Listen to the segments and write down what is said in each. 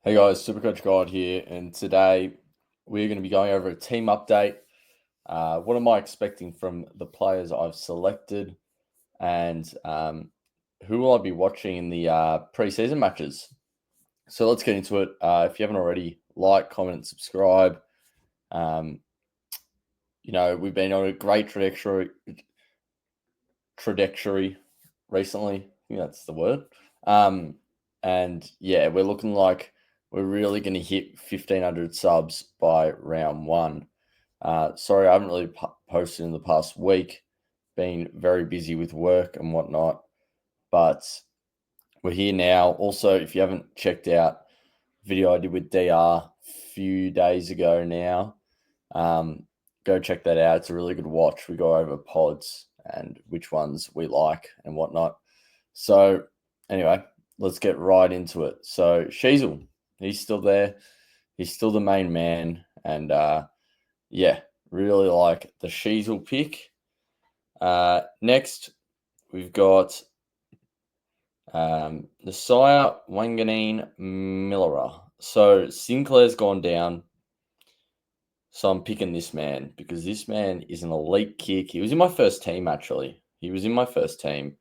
Hey guys, SuperCoach God here, and today we're going to be going over a team update. What am I expecting from the players I've selected, and who will I be watching in the preseason matches? So let's get into it. If you haven't already, like, comment, and subscribe. Um, we've been on a great trajectory recently. I think that's the word. And yeah, we're looking like we're really going to hit 1,500 subs by round one. Sorry, I haven't really posted in the past week. Been very busy with work and whatnot, but we're here now. Also, if you haven't checked out the video I did with DR a few days ago now, go check that out. It's a really good watch. We go over pods and which ones we like and whatnot. So anyway, let's get right into it. So Sheasel, he's still there. He's still the main man. And yeah, really like the Sheasel pick. Next, we've got the Sire Wanganeen Millera. So Sinclair's gone down. So I'm picking this man because this man is an elite kick. He was in my first team, actually. He was in my first team.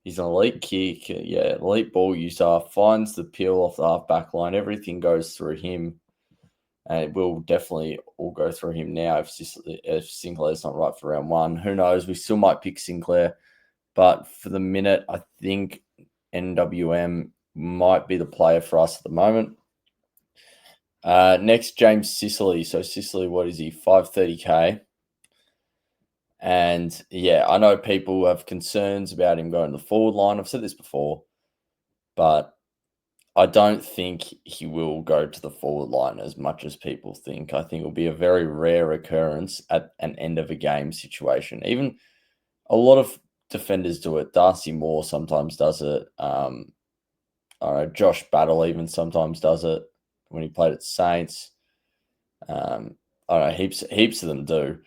He's an elite kick, elite ball user, finds the peel off the half back line. Everything goes through him. And it will definitely all go through him now if Sinclair's not right for round one. Who knows? We still might pick Sinclair. But for the minute, I think NWM might be the player for us at the moment. Next, James Sicily. So Sicily, what is he? 530k. And yeah, I know people have concerns about him going to the forward line. I've said this before, but I don't think he will go to the forward line as much as people think. I think it'll be a very rare occurrence at an end of a game situation. Even a lot of defenders do it. Darcy Moore sometimes does it. I don't know, Josh Battle even sometimes does it when he played at Saints. I don't know, heaps of them do.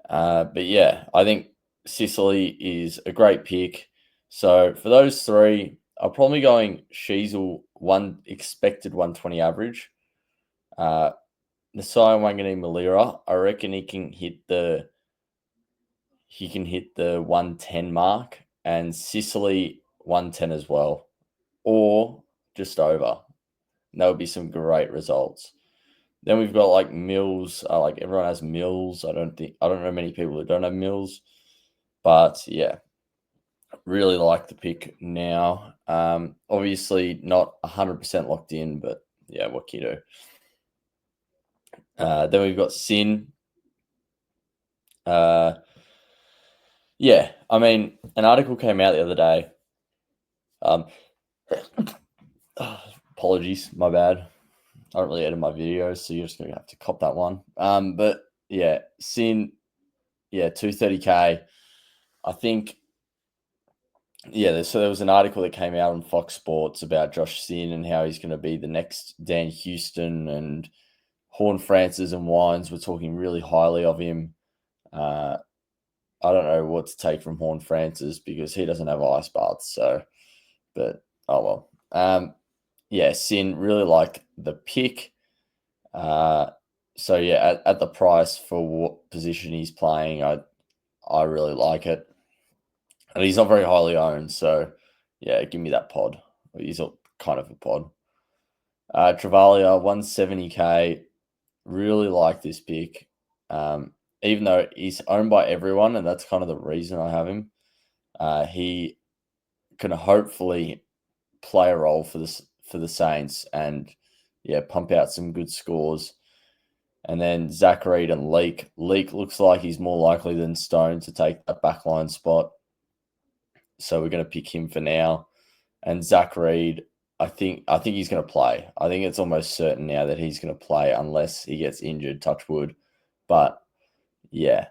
But yeah, I think Sicily is a great pick. So for those three, I'm probably going Sheasel expected 120 average. Nasai Wangani Malira, I reckon he can hit the 110 mark, and Sicily 110 as well, or just over. And that would be some great results. Then we've got like Mills. Like everyone has Mills. I don't know many people that don't have Mills, but yeah, really like the pick now. Obviously not 100% locked in, but yeah, what can you do? Then we've got Sin. Yeah, I mean, an article came out the other day. Apologies, my bad. I don't really edit my videos, so you're just gonna have to cop that one. But yeah, Sin, 230k. I think, yeah. So there was an article that came out on Fox Sports about Josh Sin and how he's going to be the next Dan Houston, and Horn Francis and Wines were talking really highly of him. I don't know what to take from Horn Francis because he doesn't have ice baths. So, but oh well. Yeah, Sin really like the pick. So yeah, at the price for what position he's playing, I really like it, and he's not very highly owned. So yeah, give me that pod. He's kind of a pod. Travalia 170k. Really like this pick. Even though he's owned by everyone, and that's kind of the reason I have him. He can hopefully play a role for the Saints, and yeah, pump out some good scores. And then Zach Reed and Leak. Leak looks like he's more likely than Stone to take that backline spot. So we're going to pick him for now. And Zach Reed, I think he's going to play. I think it's almost certain now that he's going to play unless he gets injured, touch wood. But yeah,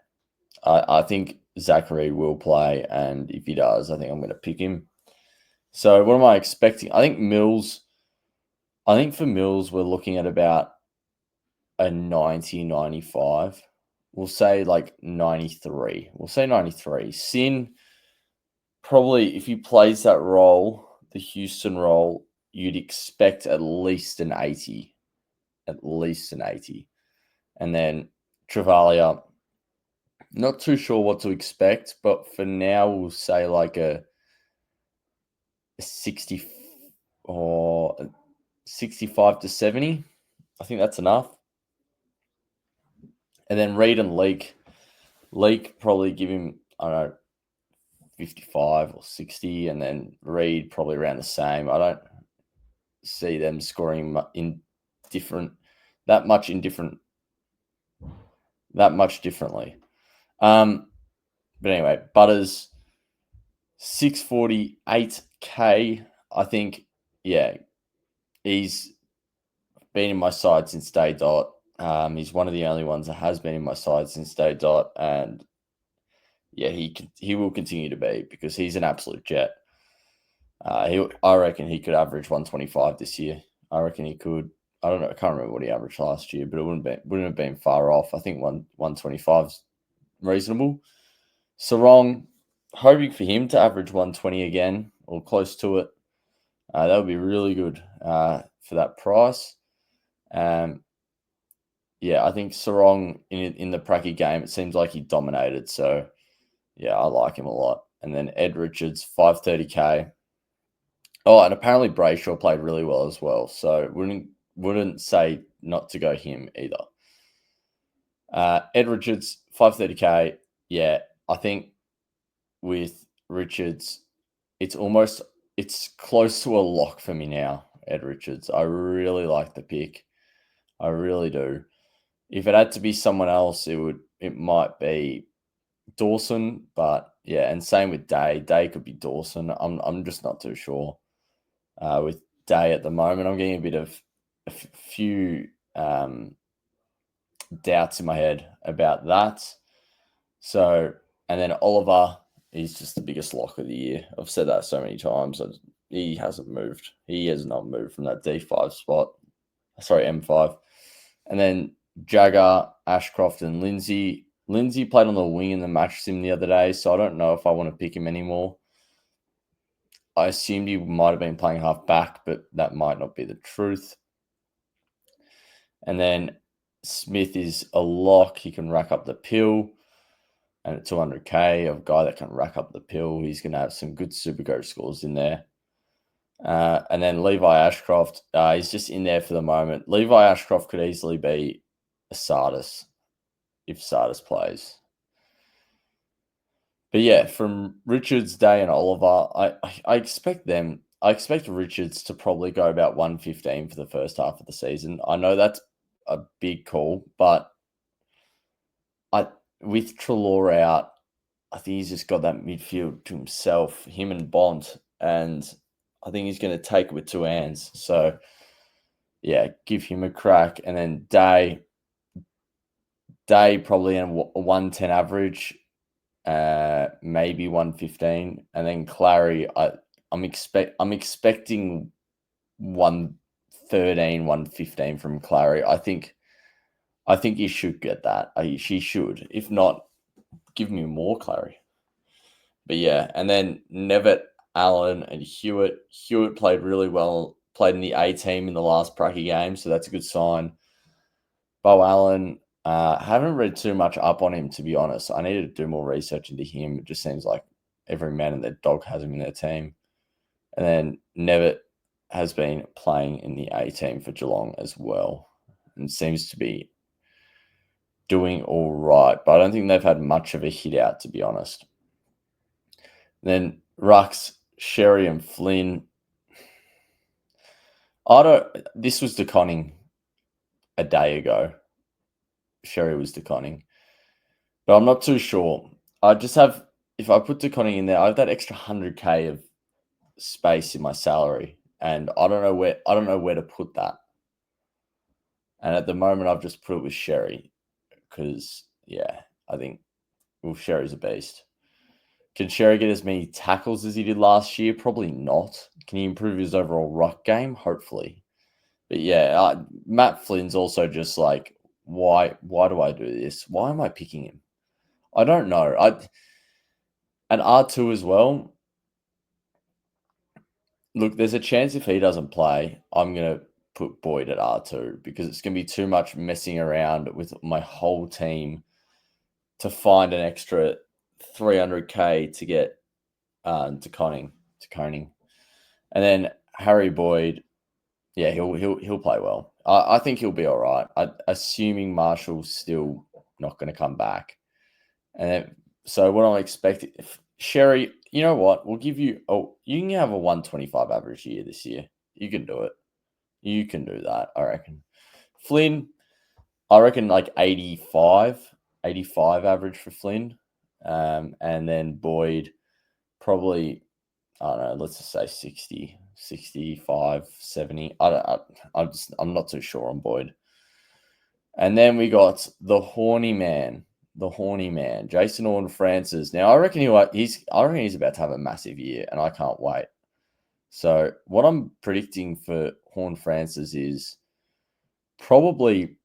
I think Zach Reed will play. And if he does, I think I'm going to pick him. So what am I expecting? I think for Mills, we're looking at about a 90, 95. We'll say like 93. We'll say 93. Sin, probably if he plays that role, the Houston role, you'd expect at least an 80. At least an 80. And then Travalia, not too sure what to expect, but for now we'll say like a 60 or 65 to 70. I think that's enough. And then Reed and Leak probably give him, I don't know, 55 or 60, and then Reed probably around the same. I don't see them scoring that much differently. But anyway, Butters 648K. I think, yeah, he's been in my side since day dot. He's one of the only ones that has been in my side since day dot, and yeah, he will continue to be because he's an absolute jet. I reckon he could average 125 this year. I reckon he could. I don't know. I can't remember what he averaged last year, but it wouldn't have been far off. I think 125 is reasonable. Sarong, hoping for him to average 120 again or close to it. That would be really good for that price. Yeah, I think Sarong in the Pracky game, it seems like he dominated. So, yeah, I like him a lot. And then Ed Richards, 530K. Oh, and apparently Brayshaw played really well as well. So wouldn't say not to go him either. Ed Richards, 530K. Yeah, I think with Richards, it's close to a lock for me now, Ed Richards. I really like the pick. I really do. If it had to be someone else, it might be Dawson, but yeah, and same with Day. Day could be Dawson. I'm just not too sure. With Day at the moment, I'm getting a few doubts in my head about that. So, and then Oliver, he's just the biggest lock of the year. I've said that so many times. He hasn't moved. He has not moved from that D5 spot. Sorry, M5. And then Jagger, Ashcroft, and Lindsay. Lindsay played on the wing in the match sim the other day, so I don't know if I want to pick him anymore. I assumed he might have been playing half back, but that might not be the truth. And then Smith is a lock. He can rack up the pill. And at 200K, a guy that can rack up the pill, he's going to have some good SuperCoach scores in there. And then Levi Ashcroft, he's just in there for the moment. Levi Ashcroft could easily be a Sardis if Sardis plays. But yeah, from Richards, Day, and Oliver, I expect them. I expect Richards to probably go about 115 for the first half of the season. I know that's a big call, but with Treloar out, I think he's just got that midfield to himself, him and Bont, and I think he's going to take it with two hands. So, yeah, give him a crack. And then Day probably in a 110 average, maybe 115. And then Clary, I'm expecting 113, 115 from Clary. I think he should get that. She should. If not, give me more Clary. But yeah, and then Nevitt, Allen, and Hewitt. Hewitt played really well. Played in the A team in the last Pracky game, so that's a good sign. Bo Allen, haven't read too much up on him, to be honest. I need to do more research into him. It just seems like every man and their dog has him in their team. And then Nevitt has been playing in the A team for Geelong as well and seems to be doing all right. But I don't think they've had much of a hit out, to be honest. Then Rucks, Sherry, and Flynn. This was DeConning a day ago. Sherry was DeConning. But I'm not too sure. If I put DeConning in there, I have that extra 100K of space in my salary. And I don't know where to put that. And at the moment, I've just put it with Sherry. Because, yeah, I think, Sherry's a beast. Can Sherry get as many tackles as he did last year? Probably not. Can he improve his overall ruck game? Hopefully. But yeah, Matt Flynn's also just like, why do I do this? Why am I picking him? I don't know. And R2 as well. Look, there's a chance if he doesn't play, I'm going to put Boyd at R2 because it's going to be too much messing around with my whole team to find an extra 300k to get to Conning. And then Harry Boyd, yeah, he'll play well. I think he'll be all right. Assuming Marshall's still not going to come back. And then, so what I'm expecting, Sherry, you know what? We'll give you. Oh, you can have a 125 average year this year. You can do it. You can do that. I reckon. Flynn, I reckon like 85 average for Flynn. And then Boyd, probably, I don't know, let's just say 60, 65, 70. I'm not too sure on Boyd. And then we got the horny man, Jason Horne-Francis. Now I reckon he's about to have a massive year, and I can't wait. So what I'm predicting for Horne-Francis is probably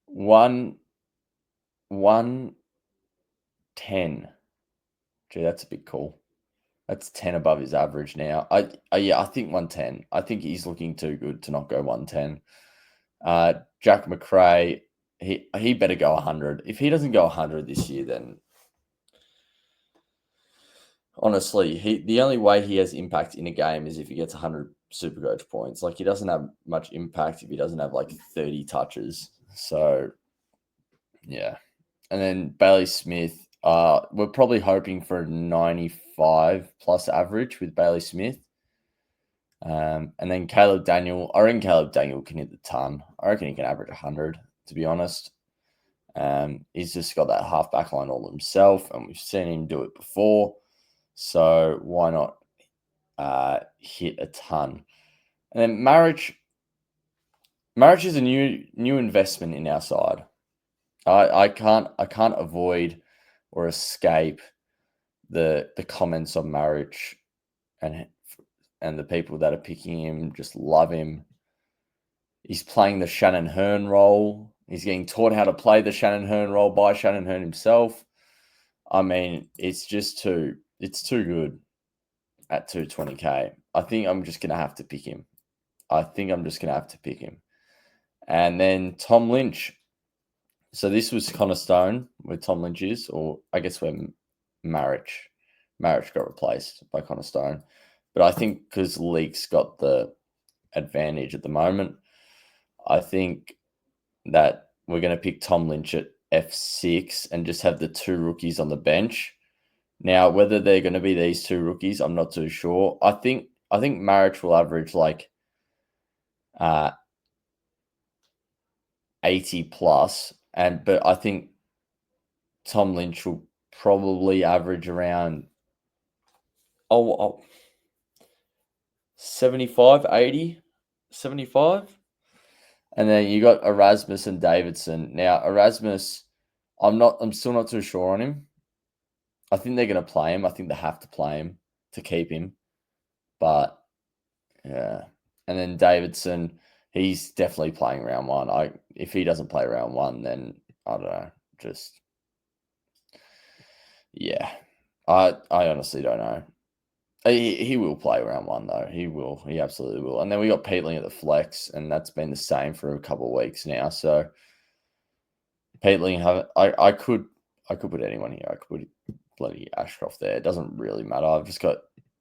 110. Gee, that's a bit cool. That's 10 above his average now. I think 110. I think he's looking too good to not go 110. Jack McRae, he better go 100. If he doesn't go 100 this year, then honestly, the only way he has impact in a game is if he gets 100 SuperCoach points. Like, he doesn't have much impact if he doesn't have like 30 touches. So yeah. And then Bailey Smith, we're probably hoping for a 95 plus average with Bailey Smith. And then Caleb Daniel, I reckon Caleb Daniel can hit the ton. I reckon he can average 100, to be honest. He's just got that half back line all himself, and we've seen him do it before. So why not hit a ton? And then Marriage is a new investment in our side. I can't avoid or escape the comments on Marriage, and the people that are picking him just love him. He's playing the Shannon Hearn role. He's getting taught how to play the Shannon Hearn role by Shannon Hearn himself. I mean, it's too good at 220k. I think I'm just going to have to pick him. And then Tom Lynch. So this was Connor Stone, where Tom Lynch is, or I guess where Marriage got replaced by Connor Stone. But I think because Leak's got the advantage at the moment, I think that we're going to pick Tom Lynch at F6 and just have the two rookies on the bench. Now, whether they're going to be these two rookies, I'm not too sure. I think Marriage will average like 80 plus, but I think Tom Lynch will probably average around 75, 80, 75. And then you got Erasmus and Davidson. Now, Erasmus, I'm still not too sure on him. I think they're going to play him. I think they have to play him to keep him. But yeah. And then Davidson, he's definitely playing round one. If he doesn't play round one, then I don't know. Just yeah. I honestly don't know. He will play round one though. He will. He absolutely will. And then we got Peatling at the flex, and that's been the same for a couple of weeks now. So Peatling, I could put anyone here. I could put bloody Ashcroft there. It doesn't really matter. It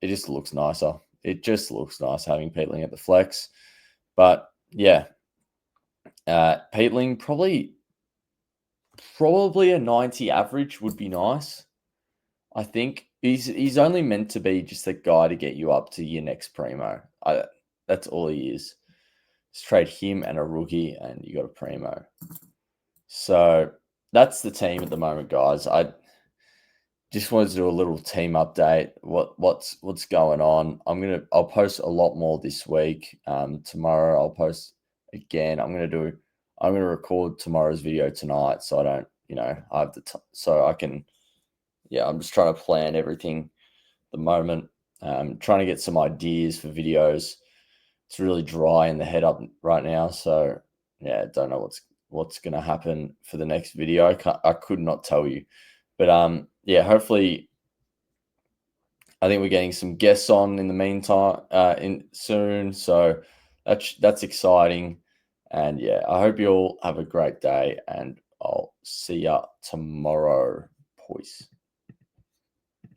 just looks nicer. It just looks nice having Peatling at the flex. But yeah, Peatling probably a 90 average would be nice. I think he's only meant to be just a guy to get you up to your next primo. That's all he is. Just trade him and a rookie, and you got a primo. So that's the team at the moment, guys. I just wanted to do a little team update. What's going on? I'll post a lot more this week. Tomorrow I'll post again. I'm gonna record tomorrow's video tonight, so I don't, I have so I can. Yeah, I'm just trying to plan everything at the moment. Trying to get some ideas for videos. It's really dry in the head up right now, so yeah, don't know what's going to happen for the next video. I could not tell you, but yeah, hopefully, I think we're getting some guests on in the meantime, in soon. So that's exciting. And yeah, I hope you all have a great day, and I'll see ya tomorrow. Peace.